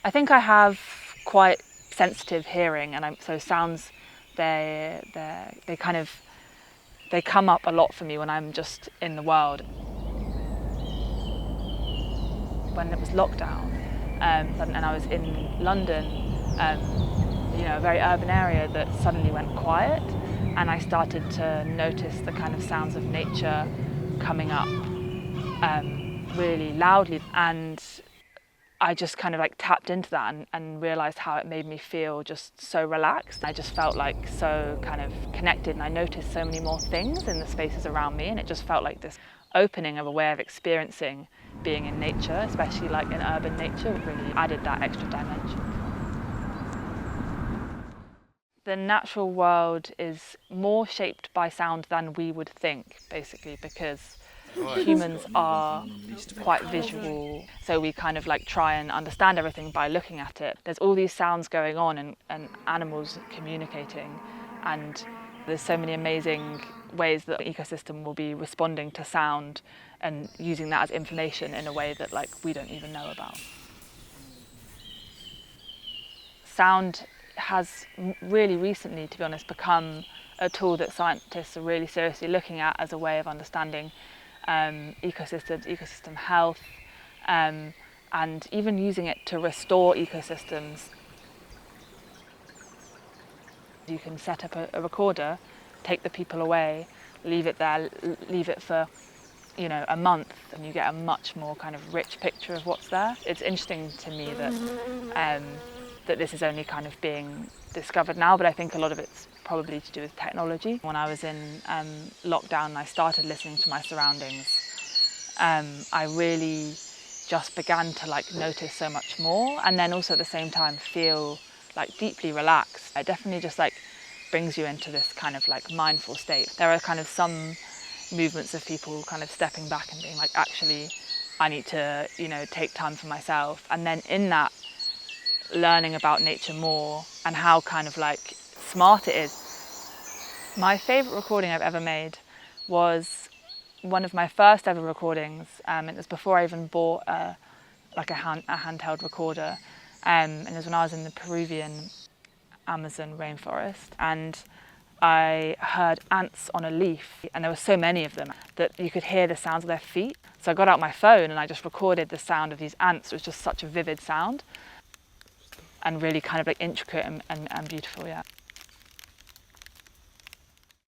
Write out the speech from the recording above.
I think I have quite sensitive hearing, and so sounds they come up a lot for me when I'm just in the world. When it was lockdown, and I was in London, a very urban area that suddenly went quiet, and I started to notice the kind of sounds of nature coming up really loudly, and I just kind of like tapped into that and realised how it made me feel just so relaxed. I just felt like so kind of connected, and I noticed so many more things in the spaces around me, and it just felt like this opening of a way of experiencing being in nature, especially like in urban nature, really added that extra dimension. The natural world is more shaped by sound than we would think, basically, because humans are quite visual, so we kind of like try and understand everything by looking at it. There's all these sounds going on and animals communicating, and there's so many amazing ways that the ecosystem will be responding to sound and using that as information in a way that like we don't even know about. Sound has really recently, to be honest, become a tool that scientists are really seriously looking at as a way of understanding ecosystems, ecosystem health, and even using it to restore ecosystems. You can set up a recorder, take the people away, leave it there, leave it for a month, and you get a much more kind of rich picture of what's there. It's interesting to me that this is only kind of being discovered now, but I think a lot of it's probably to do with technology. When I was in lockdown and I started listening to my surroundings, I really just began to like notice so much more, and then also at the same time feel like deeply relaxed. It definitely just like brings you into this kind of like mindful state. There are kind of some movements of people kind of stepping back and being like, actually, I need to, take time for myself. And then in that, learning about nature more and how kind of like smart it is. My favourite recording I've ever made was one of my first ever recordings. It was before I even bought a handheld recorder. And it was when I was in the Peruvian Amazon rainforest, and I heard ants on a leaf, and there were so many of them that you could hear the sounds of their feet. So I got out my phone and I just recorded the sound of these ants. It was just such a vivid sound and really kind of like intricate and beautiful, yeah.